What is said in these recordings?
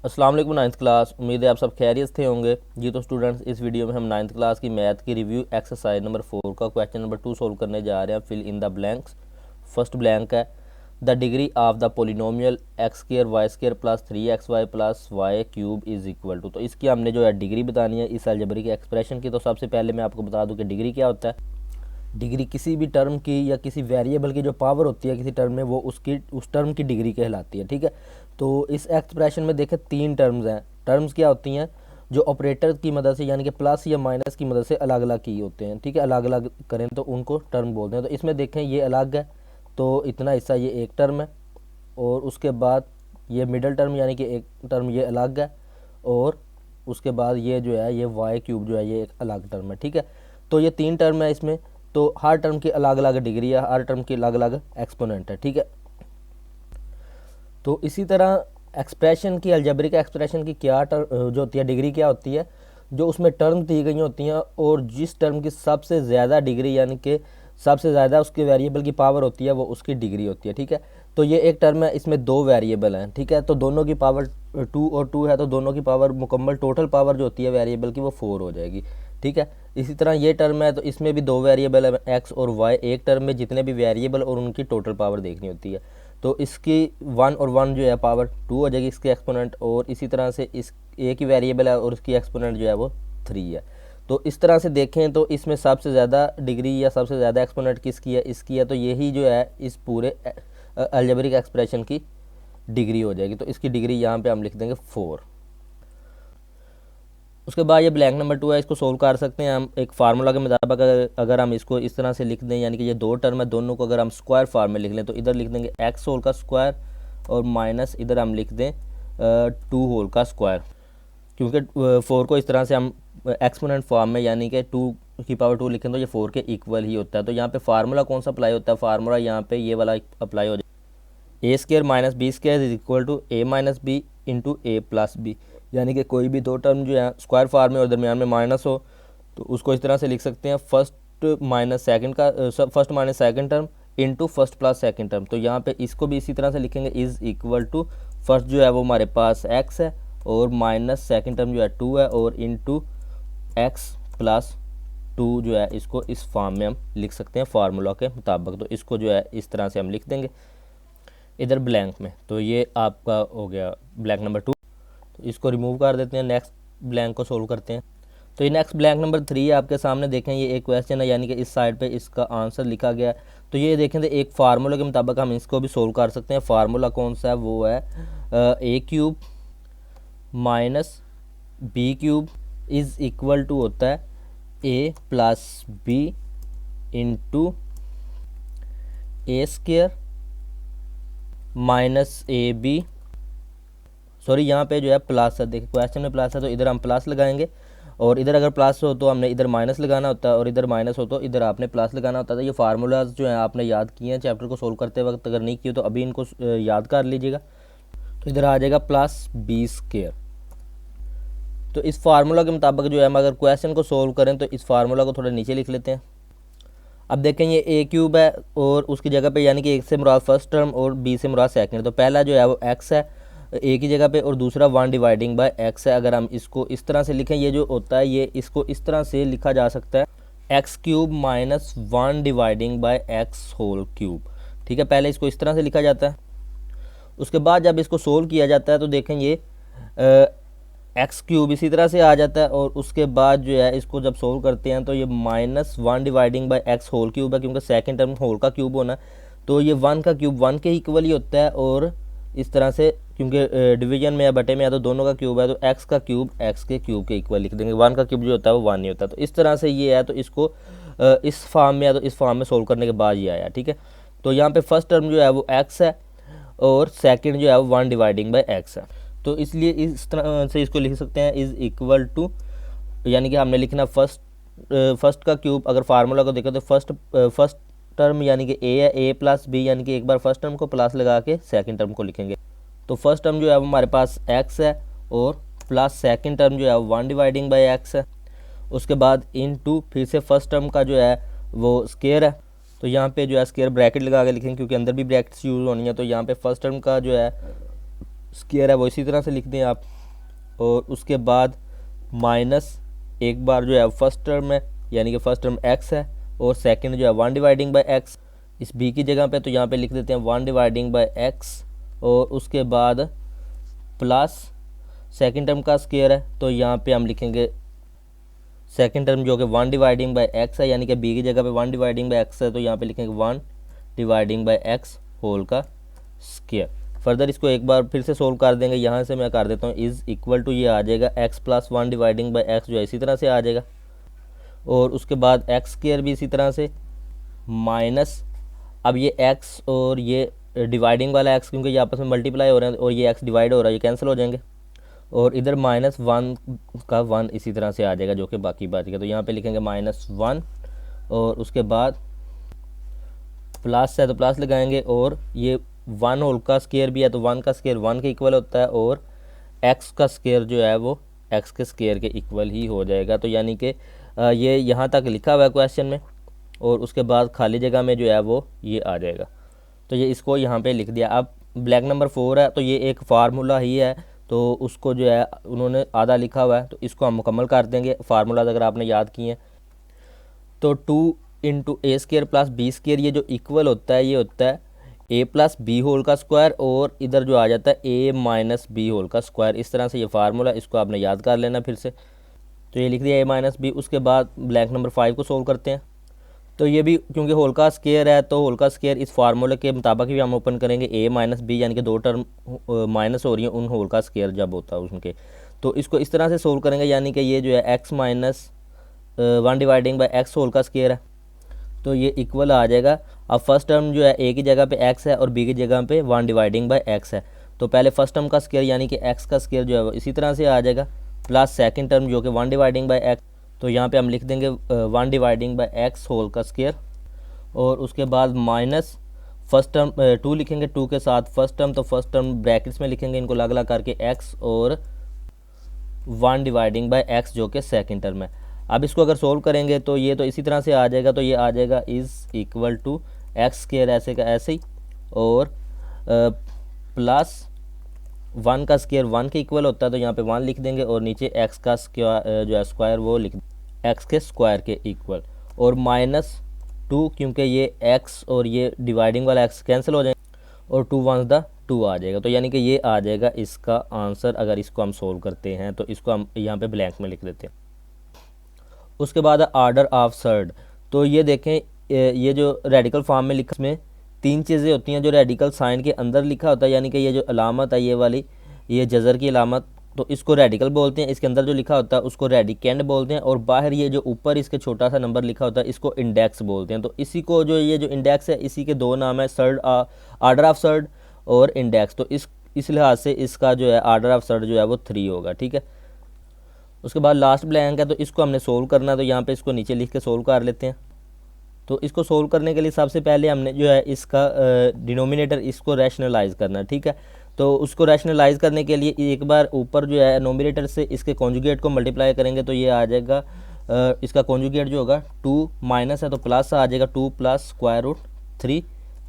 अस्सलाम वालेकुम ninth class. उम्मीद है आप सब खैरियत से होंगे जी। तो स्टूडेंट्स, इस वीडियो में हम नाइन्थ क्लास की मैथ की रिव्यू एक्सरसाइज नंबर 4 का क्वेश्चन नंबर 2 सोल्व करने जा रहे हैं। Fill in the blanks. First blank है the degree of the polynomial x square y square plus 3xy plus y cube is equal to. तो इसकी हमने जो है डिग्री बतानी है इस अलजेब्रिक एक्सप्रेशन की। तो सबसे पहले मैं आपको बता दूं कि डिग्री क्या होता है। डिग्री किसी भी टर्म की या किसी वेरिएबल की जो पावर होती है किसी टर्म में, वो उसकी उस टर्म की डिग्री कहलाती है। ठीक है, तो इस एक्सप्रेशन में देखें 3 टर्म्स हैं। टर्म्स क्या होती हैं? जो ऑपरेटर की मदद से यानी कि प्लस या माइनस की मदद से अलग अलग की होते हैं। ठीक है, अलग अलग करें तो उनको टर्म बोलते हैं। तो इसमें देखें ये अलग है, तो इतना हिस्सा ये एक टर्म है, और उसके बाद ये मिडल टर्म यानी कि एक टर्म ये अलग है, और उसके बाद ये जो है ये वाई क्यूब जो है ये एक अलग टर्म है। ठीक है, तो ये 3 टर्म है इसमें। तो हर टर्म की अलग अलग डिग्री है, हर टर्म की अलग अलग एक्सपोनेंट है। ठीक है, तो इसी तरह एक्सप्रेशन की अलजेब्रिक एक्सप्रेशन की क्या जो होती है डिग्री क्या होती है? जो उसमें टर्म दी गई होती हैं और जिस टर्म की सबसे ज़्यादा डिग्री यानी कि सबसे ज़्यादा उसके वेरिएबल की पावर होती है वो उसकी डिग्री होती है। ठीक है, तो ये एक टर्म है, इसमें 2 वेरिएबल हैं। ठीक है, तो दोनों की पावर 2 और 2 है, तो दोनों की पावर मुकम्मल टोटल पावर जो होती है वेरिएबल की वो 4 हो जाएगी। ठीक है, इसी तरह ये टर्म है, तो इसमें भी 2 वेरिएबल है एक्स और वाई। एक टर्म में जितने भी वेरिएबल और उनकी टोटल पावर देखनी होती है। तो इसकी 1 और 1 जो है पावर 2 हो जाएगी इसके एक्सपोनेंट, और इसी तरह से इस एक ही वेरिएबल है और उसकी एक्सपोनेंट जो है वो 3 है। तो इस तरह से देखें तो इसमें सबसे ज़्यादा डिग्री या सबसे ज़्यादा एक्सपोनेंट किसकी है? इसकी है। तो यही जो है इस पूरे अलजेब्रिक एक्सप्रेशन की डिग्री हो जाएगी। तो इसकी डिग्री यहाँ पे हम लिख देंगे 4। उसके बाद ये ब्लैंक नंबर 2 है, इसको सोल्व कर सकते हैं हम एक फार्मूला के मुताबिक। अगर हम इसको इस तरह से लिख दें, यानी कि ये 2 टर्म है, दोनों को अगर हम स्क्वायर फॉर्म में लिख लें तो इधर लिख देंगे एक्स होल का स्क्वायर और माइनस इधर हम लिख दें 2 होल का स्क्वायर। क्योंकि 4 को इस तरह से हम एक्सपोनेंट फॉर्म में यानी कि 2 की पावर 2 लिखें तो ये 4 के इक्वल ही होता है। तो यहाँ पे फार्मूला कौन सा अप्लाई होता है? फार्मूला यहाँ पे ये वाला अप्लाई हो जाए, a square minus b square is equal to a minus b into a plus b. यानी कि कोई भी 2 टर्म जो है स्क्वायर फॉर्म में और दरमियान में माइनस हो तो उसको इस तरह से लिख सकते हैं first minus second term into first plus second term. तो यहाँ पे इसको भी इसी तरह से लिखेंगे, इज इक्वल टू फर्स्ट जो है वो हमारे पास एक्स है और माइनस सेकंड टर्म जो है 2 है और इंटू एक्स प्लस 2 जो है इसको इस फॉर्म में हम लिख सकते हैं फार्मूला के मुताबिक। तो इसको जो है इस तरह से हम लिख देंगे इधर ब्लैंक में। तो ये आपका हो गया ब्लैंक नंबर 2। तो इसको रिमूव कर देते हैं, नेक्स्ट ब्लैंक को सोल्व करते हैं। तो ये नेक्स्ट ब्लैंक नंबर 3 है आपके सामने। देखें ये एक क्वेश्चन है, यानी कि इस साइड पे इसका आंसर लिखा गया है। तो ये देखें तो एक फार्मूला के मुताबिक हम इसको भी सोल्व कर सकते हैं। फार्मूला कौन सा है? वो है a cube minus b cube is equal to होता है a plus b into a square minus a b. Sorry, यहाँ पे जो है प्लस है, देखिए क्वेश्चन में प्लस है तो इधर हम प्लस लगाएंगे, और इधर अगर प्लस हो तो हमने इधर माइनस लगाना होता है, और इधर माइनस हो तो इधर आपने प्लस लगाना होता है। ये फार्मूलाज जो है आपने याद किए हैं चैप्टर को सोल्व करते वक्त, अगर नहीं किए तो अभी इनको याद कर लीजिएगा। तो इधर आ जाएगा प्लस बी स्क्र। तो इस फार्मूला के मुताबिक जो है हम अगर क्वेश्चन को सोल्व करें तो इस फार्मूला को थोड़ा नीचे लिख लेते हैं। अब देखें ये ए क्यूब है और उसकी जगह पे यानी कि एक से मुराद फर्स्ट टर्म और बी से मुराद सेकंड। तो पहला जो है वो एक्स है ए की जगह पे, और दूसरा 1 डिवाइडिंग बाय एक्स है। अगर हम इसको इस तरह से लिखें, ये जो होता है ये इसको इस तरह से लिखा जा सकता है x cube minus 1 dividing by x whole cube. ठीक है, पहले इसको इस तरह से लिखा जाता है। उसके बाद जब इसको सोल्व किया जाता है तो देखें ये एक्स क्यूब इसी तरह से आ जाता है, और उसके बाद जो है इसको जब सोल्व करते हैं तो ये minus 1 dividing by x whole cube है, क्योंकि सेकंड टर्म होल का क्यूब होना है। तो ये 1 का क्यूब 1 के इक्वल ही होता है, और इस तरह से क्योंकि डिवीजन में या बटे में या तो दोनों का क्यूब है तो एक्स का क्यूब एक्स के क्यूब के इक्वल लिख देंगे। 1 का क्यूब जो होता है वो 1 नहीं होता। तो इस तरह से ये है, तो इसको इस फॉर्म में या तो इस फॉर्म में सोल्व करने के बाद ये आया। ठीक है, तो यहाँ पे फर्स्ट टर्म जो है वो एक्स है और सेकंड जो है वो 1 डिवाइडिंग बाय एक्स है। तो इसलिए इस तरह से इसको लिख सकते हैं इज़ इक्वल टू, यानी कि हमने लिखना फर्स्ट का क्यूब। अगर फार्मूला को देखें तो फर्स्ट टर्म यानी कि ए है, ए प्लस बी, यानी कि एक बार फर्स्ट टर्म को प्लस लगा के सेकंड टर्म को लिखेंगे। तो फर्स्ट टर्म जो है वो हमारे पास एक्स है और प्लस सेकंड टर्म जो है 1 डिवाइडिंग बाय एक्स है। उसके बाद इन टू फिर से फर्स्ट टर्म का जो है वो स्क्वायर है। तो यहाँ पे जो है स्क्वायर ब्रैकेट लगा के लिखेंगे क्योंकि अंदर भी ब्रैकेट्स यूज़ होनी है। तो यहाँ पे फर्स्ट टर्म का जो है स्क्वायर है वो इसी तरह से लिख दें आप, और उसके बाद माइनस एक बार जो है फर्स्ट टर्म है, यानी कि फर्स्ट टर्म x है, और सेकंड जो है 1 डिवाइडिंग बाय x इस b की जगह पे, तो यहाँ पे लिख देते हैं 1 डिवाइडिंग बाय x, और उसके बाद प्लस सेकंड टर्म का स्क्वायर है, तो यहाँ पे हम लिखेंगे सेकंड टर्म जो कि 1 डिवाइडिंग बाय x है, यानी कि b की जगह पे 1 डिवाइडिंग बाय x है, तो यहाँ पे लिखेंगे 1 डिवाइडिंग बाय x होल का स्क्वायर। फर्दर इसको एक बार फिर से सोल्व कर देंगे, यहाँ से मैं कर देता हूँ इज़ इक्वल टू, ये आ जाएगा x plus 1 dividing by x जो है इसी तरह से आ जाएगा, और उसके बाद x स्क्वायर भी इसी तरह से माइनस, अब ये x और ये डिवाइडिंग वाला x क्योंकि ये आपस में मल्टीप्लाई हो रहे हैं और ये x डिवाइड हो रहा है, ये कैंसिल हो जाएंगे, और इधर -1 का 1 इसी तरह से आ जाएगा जो कि बाकी बच गया, तो यहाँ पे लिखेंगे -1, और उसके बाद प्लस है तो प्लस लगाएंगे, और ये 1 होल का स्क्वायर भी है तो 1 का स्क्वायर 1 के इक्वल होता है, और x का स्क्वायर जो है वो x के स्क्वायर के इक्वल ही हो जाएगा। तो यानी कि ये यहाँ तक लिखा हुआ है क्वेश्चन में, और उसके बाद खाली जगह में जो है वो ये आ जाएगा, तो ये इसको यहाँ पे लिख दिया। अब ब्लैक नंबर 4 है, तो ये एक फार्मूला ही है, तो उसको जो है उन्होंने आधा लिखा हुआ है, तो इसको हम मुकम्मल कर देंगे। फार्मूला अगर आपने याद किए हैं तो 2 इंटू ए स्क्वायर प्लस बी स्क्वायर, ये जो इक्वल होता है ये होता है a प्लस बी होल का स्क्वायर, और इधर जो आ जाता है a माइनस बी होल का स्क्वायर। इस तरह से ये फार्मूला, इसको आपने याद कर लेना फिर से। तो ये लिख दिया a माइनस बी। उसके बाद ब्लैंक नंबर 5 को सोल्व करते हैं, तो ये भी क्योंकि होल का स्क्वायर है तो होल का स्क्वायर इस फार्मूले के मुताबिक भी हम ओपन करेंगे, a माइनस बी यानी कि दो टर्म माइनस हो रही हैं उन होल का स्क्वायर जब होता है उनके, तो इसको इस तरह से सोल्व करेंगे, यानी कि ये जो है x minus 1 dividing by x whole का स्क्वायर है, तो ये इक्वल आ जाएगा। अब फर्स्ट टर्म जो है a की जगह पे x है और b की जगह पे 1 डिवाइडिंग बाय x है, तो पहले फर्स्ट टर्म का स्क्वायर यानी कि x का स्क्वायर जो है वो इसी तरह से आ जाएगा, प्लस सेकंड टर्म जो कि 1 डिवाइडिंग बाय x, तो यहाँ पे हम लिख देंगे 1 डिवाइडिंग बाय x होल का स्क्वायर, और उसके बाद माइनस फर्स्ट टर्म 2 लिखेंगे, 2 के साथ फर्स्ट टर्म, तो फर्स्ट टर्म ब्रैकेट्स में लिखेंगे इनको अलग अलग करके x, और 1 डिवाइडिंग बाय x जो कि सेकंड टर्म है। अब इसको अगर सोल्व करेंगे तो ये तो इसी तरह से आ जाएगा, तो ये आ जाएगा is equal to x square ऐसे का ऐसे ही, और प्लस 1 का स्क्वायर 1 के इक्वल होता है, तो यहाँ पे 1 लिख देंगे, और नीचे x का स्क्वायर जो है स्क्वायर वो लिख x के स्क्वायर के इक्वल, और -2 क्योंकि ये x और ये डिवाइडिंग वाला x कैंसिल हो जाएगा, और 2 1 द 2 आ जाएगा, तो यानी कि ये आ जाएगा इसका आंसर अगर इसको हम सोल्व करते हैं। तो इसको हम यहाँ पे ब्लैंक में लिख देते हैं। उसके बाद ऑर्डर ऑफ सर्ड, तो ये देखें ये जो रेडिकल फॉर्म में लिखा, इसमें 3 चीज़ें होती हैं जो रेडिकल साइन के अंदर लिखा होता है, यानी कि ये जो अलामत है ये वाली, ये जज़र की अलामत, तो इसको रेडिकल बोलते हैं, इसके अंदर जो लिखा होता है उसको रेडिकेंड बोलते हैं, और बाहर ये जो ऊपर इसके छोटा सा नंबर लिखा होता है इसको इंडेक्स बोलते हैं। तो इसी को जो ये जो इंडेक्स है इसी के 2 नाम है, सर्ड ऑर्डर ऑफ सर्ड और इंडेक्स, तो इस लिहाज से इसका जो है ऑर्डर ऑफ सर्ड जो है वो 3 होगा, ठीक है। उसके बाद लास्ट ब्लैंक है, तो इसको हमने सोल्व करना है, तो यहाँ पे इसको नीचे लिख के सोल्व कर लेते हैं। तो इसको सोल्व करने के लिए सबसे पहले हमने जो है इसका डिनोमिनेटर इसको रैशनलाइज करना है, ठीक है। तो उसको रैशनलाइज करने के लिए एक बार ऊपर जो है नोमिनेटर से इसके कॉन्जुगेट को मल्टीप्लाई करेंगे, तो ये आ जाएगा इसका कॉन्जुगेट जो होगा 2 माइनस है तो प्लस आ जाएगा 2 प्लस स्क्वायर रूट 3,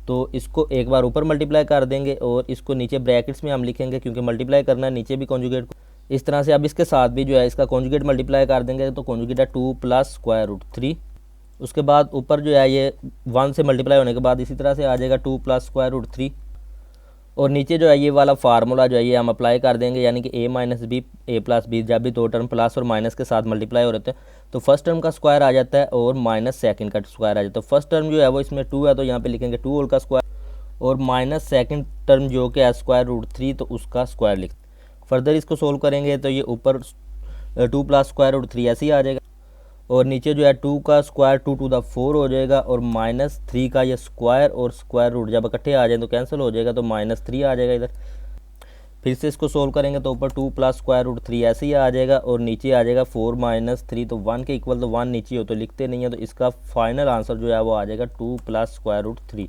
तो इसको एक बार ऊपर मल्टीप्लाई कर देंगे, और इसको नीचे ब्रैकेट्स में हम लिखेंगे क्योंकि मल्टीप्लाई करना है नीचे भी कॉन्जुगेट को, इस तरह से। अब इसके साथ भी जो है इसका कॉन्जुगेट मल्टीप्लाई कर देंगे, तो कॉन्जुगेट है 2 प्लस स्क्वायर रूट 3। उसके बाद ऊपर जो है ये 1 से मल्टीप्लाई होने के बाद इसी तरह से आ जाएगा 2 प्लस स्क्वायर रूट 3, और नीचे जो है ये वाला फार्मूला जो है ये हम अप्लाई कर देंगे, यानी कि a minus b a plus b, जब भी 2 टर्म प्लस और माइनस के साथ मल्टीप्लाई हो रहे थे तो फर्स्ट टर्म का स्क्वायर आ जाता है और माइनस सेकंड का स्क्वायर आ जाता है। तो फर्स्ट टर्म जो है वो इसमें 2 है, तो यहाँ पे लिखेंगे 2 होल का स्क्वायर, और माइनस सेकंड टर्म जो कि है स्क्वायर रूट 3, तो उसका स्क्वायर लिख। फर्दर इसको सोल्व करेंगे तो ये ऊपर 2 प्लस स्क्वायर रूट 3 ऐसे ही आ जाएगा, और नीचे जो है 2 का स्क्वायर 2 टू द 4 हो जाएगा, और -3 का ये स्क्वायर और स्क्वायर रूट जब इकट्ठे आ जाए तो कैंसिल हो जाएगा, तो -3 आ जाएगा इधर। फिर से इसको सोल्व करेंगे तो ऊपर 2 प्लस स्क्वायर रूट 3 ऐसे ही आ जाएगा, और नीचे आ जाएगा 4 माइनस 3, तो 1 के इक्वल, तो 1 नीचे हो तो लिखते नहीं है, तो इसका फाइनल आंसर जो है वो आ जाएगा 2 प्लस स्क्वायर रूट 3।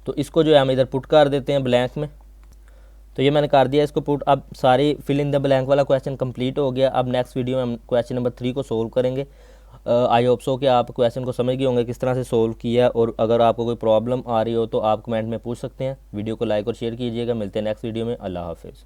तो इसको जो है हम इधर पुट कर देते हैं ब्लैंक में, तो ये मैंने कर दिया इसको पुट। अब सारी फिल इन द ब्लैंक वाला क्वेश्चन कंप्लीट हो गया। अब नेक्स्ट वीडियो में हम क्वेश्चन नंबर 3 को सोल्व करेंगे। आई होप सो कि आप क्वेश्चन को समझ गए होंगे किस तरह से सोल्व किया, और अगर आपको कोई प्रॉब्लम आ रही हो तो आप कमेंट में पूछ सकते हैं। वीडियो को लाइक और शेयर कीजिएगा। मिलते हैं नेक्स्ट वीडियो में। अल्लाह हाफिज़।